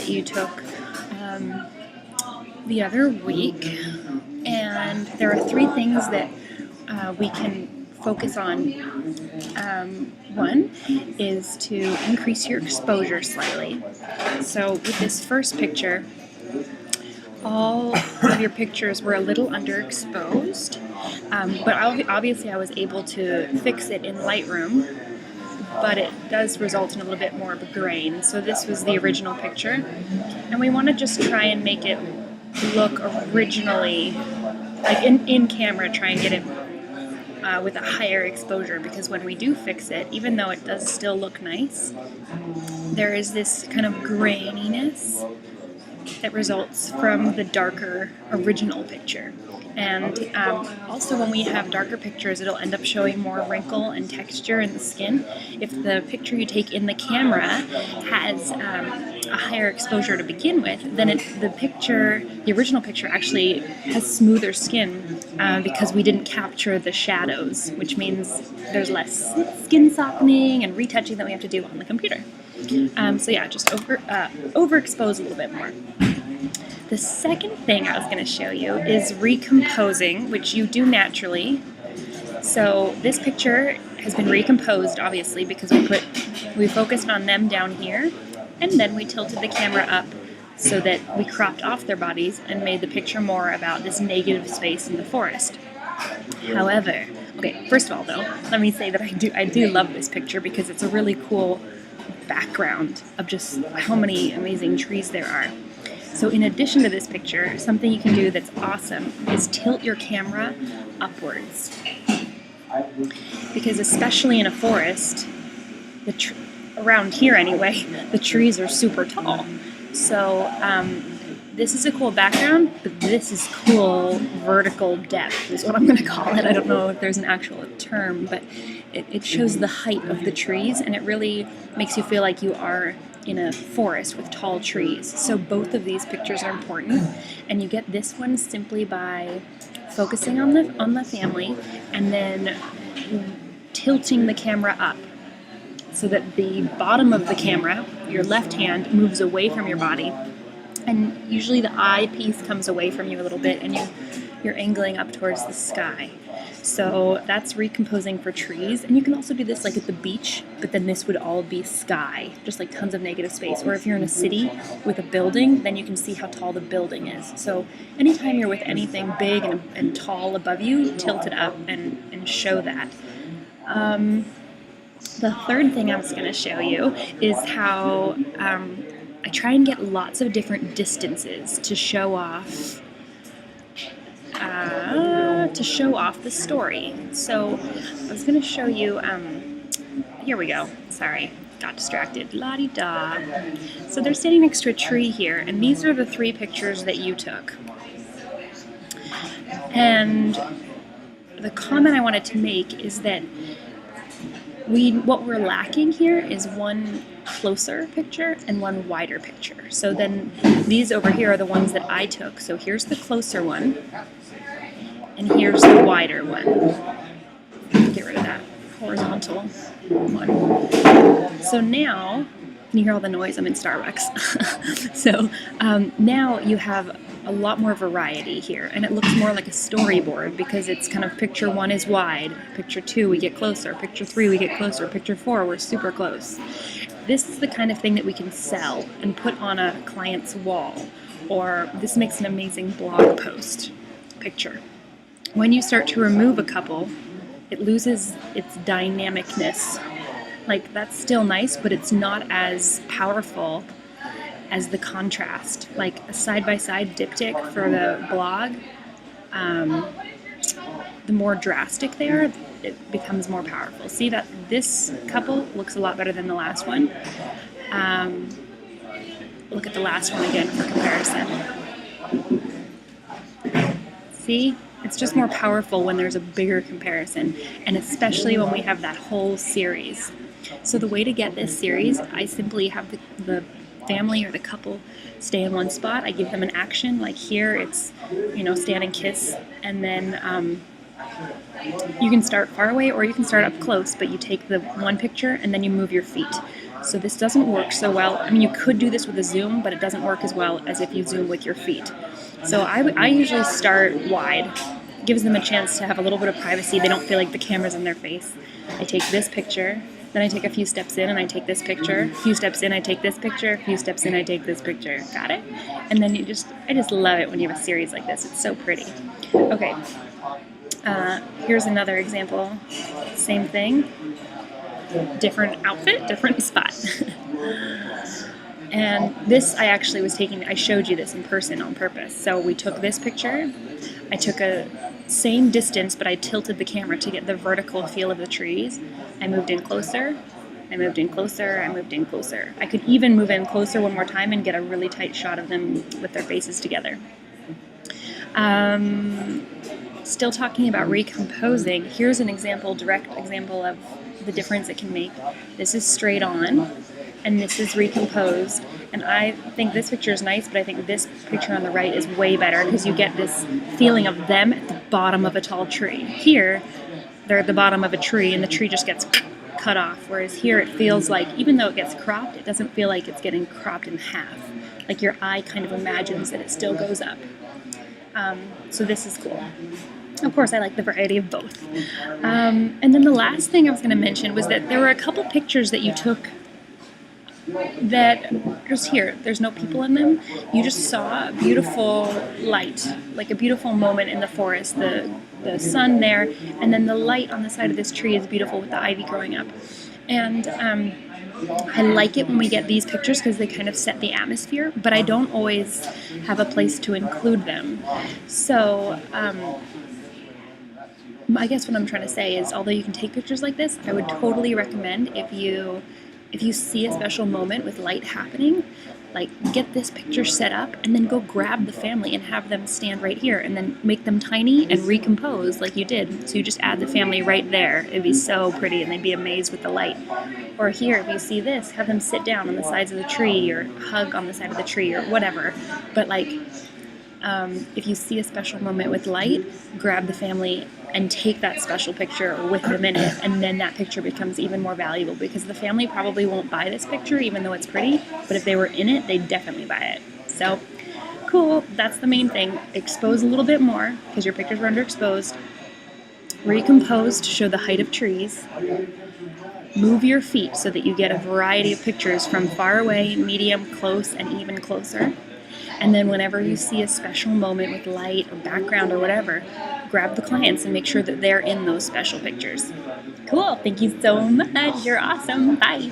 you took the other week, and there are three things that we can focus on. One is to increase your exposure slightly. So with this first picture, all of your pictures were a little underexposed, but obviously I was able to fix it in Lightroom, but it does result in a little bit more of a grain. So this was the original picture, and we want to just try and make it look originally, like in camera, try and get it with a higher exposure, because when we do fix it, even though it does still look nice, there is this kind of graininess that results from the darker original picture. And also when we have darker pictures, it'll end up showing more wrinkle and texture in the skin. If the picture you take in the camera has a higher exposure to begin with, then the original picture actually has smoother skin because we didn't capture the shadows, which means there's less skin softening and retouching that we have to do on the computer. So yeah, just overexpose a little bit more. The second thing I was going to show you is recomposing, which you do naturally. So this picture has been recomposed, obviously, because we focused on them down here, and then we tilted the camera up so that we cropped off their bodies and made the picture more about this negative space in the forest. However, okay, first of all though, let me say that I do love this picture because it's a really cool background of just how many amazing trees there are. So in addition to this picture, something you can do that's awesome is tilt your camera upwards. Because especially in a forest, around here anyway, the trees are super tall. So this is a cool background, but this is cool vertical depth is what I'm going to call it. I don't know if there's an actual term, but it shows the height of the trees, and it really makes you feel like you are in a forest with tall trees. So both of these pictures are important, and you get this one simply by focusing on the family and then tilting the camera up so that the bottom of the camera, your left hand, moves away from your body, and usually the eye piece comes away from you a little bit, and you're angling up towards the sky. So that's recomposing for trees, and you can also do this like at the beach, but then this would all be sky, just like tons of negative space. Or if you're in a city with a building, then you can see how tall the building is. So anytime you're with anything big and tall above you, tilt it up and show that. The third thing I was going to show you is how I try and get lots of different distances to show off the story. So I was going to show you, here we go, sorry, got distracted, la-di-da. So they're standing next to a tree here, and these are the three pictures that you took. And the comment I wanted to make is that what we're lacking here is one closer picture and one wider picture. So then these over here are the ones that I took. So here's the closer one, and here's the wider one. Get rid of that horizontal one. So now, can you hear all the noise? I'm in Starbucks. So now you have a lot more variety here, and it looks more like a storyboard because it's kind of picture 1 is wide, picture 2 we get closer, picture 3 we get closer, picture 4 we're super close. This is the kind of thing that we can sell and put on a client's wall, or this makes an amazing blog post picture. When you start to remove a couple, it loses its dynamicness. Like, that's still nice, but it's not as powerful as the contrast. Like a side-by-side diptych for the blog, the more drastic they are, it becomes more powerful. See that this couple looks a lot better than the last one. Look at the last one again for comparison. See? It's just more powerful when there's a bigger comparison, and especially when we have that whole series. So the way to get this series, I simply have the family or the couple stay in one spot. I give them an action, like here it's, stand and kiss, and then you can start far away or you can start up close, but you take the one picture and then you move your feet. So this doesn't work so well. I mean, you could do this with a zoom, but it doesn't work as well as if you zoom with your feet. So I usually start wide. It gives them a chance to have a little bit of privacy. They don't feel like the camera's in their face. I take this picture, then I take a few steps in and I take this picture. A few steps in, I take this picture. A few steps in, I take this picture. Got it? And then I just love it when you have a series like this. It's so pretty. Okay. Here's another example. Same thing. Different outfit, different spot. And this I showed you this in person on purpose. So we took this picture. I took a same distance, but I tilted the camera to get the vertical feel of the trees. I moved in closer. I moved in closer. I moved in closer. I could even move in closer one more time and get a really tight shot of them with their faces together. Still talking about recomposing. Here's an example, direct example of the difference it can make. This is straight on, and this is recomposed. And I think this picture is nice, but I think this picture on the right is way better because you get this feeling of them at the bottom of a tall tree. Here, they're at the bottom of a tree, and the tree just gets cut off. Whereas here, it feels like, even though it gets cropped, it doesn't feel like it's getting cropped in half. Like your eye kind of imagines that it still goes up. So this is cool. Of course, I like the variety of both. And then the last thing I was going to mention was that there were a couple pictures that you took that just here, there's no people in them. You just saw a beautiful light, like a beautiful moment in the forest, the sun there, and then the light on the side of this tree is beautiful with the ivy growing up. And I like it when we get these pictures because they kind of set the atmosphere, but I don't always have a place to include them. So I guess what I'm trying to say is, although you can take pictures like this, I would totally recommend if you see a special moment with light happening, like get this picture set up and then go grab the family and have them stand right here and then make them tiny and recompose like you did. So you just add the family right there. It'd be so pretty and they'd be amazed with the light. Or here, if you see this, have them sit down on the sides of the tree or hug on the side of the tree or whatever. But like, if you see a special moment with light, grab the family and take that special picture with them in it, and then that picture becomes even more valuable because the family probably won't buy this picture even though it's pretty, but if they were in it, they'd definitely buy it. So, cool, that's the main thing. Expose a little bit more because your pictures were underexposed. Recompose to show the height of trees. Move your feet so that you get a variety of pictures from far away, medium, close, and even closer. And then whenever you see a special moment with light or background or whatever, grab the clients and make sure that they're in those special pictures. Cool. Thank you so much. You're awesome. Bye.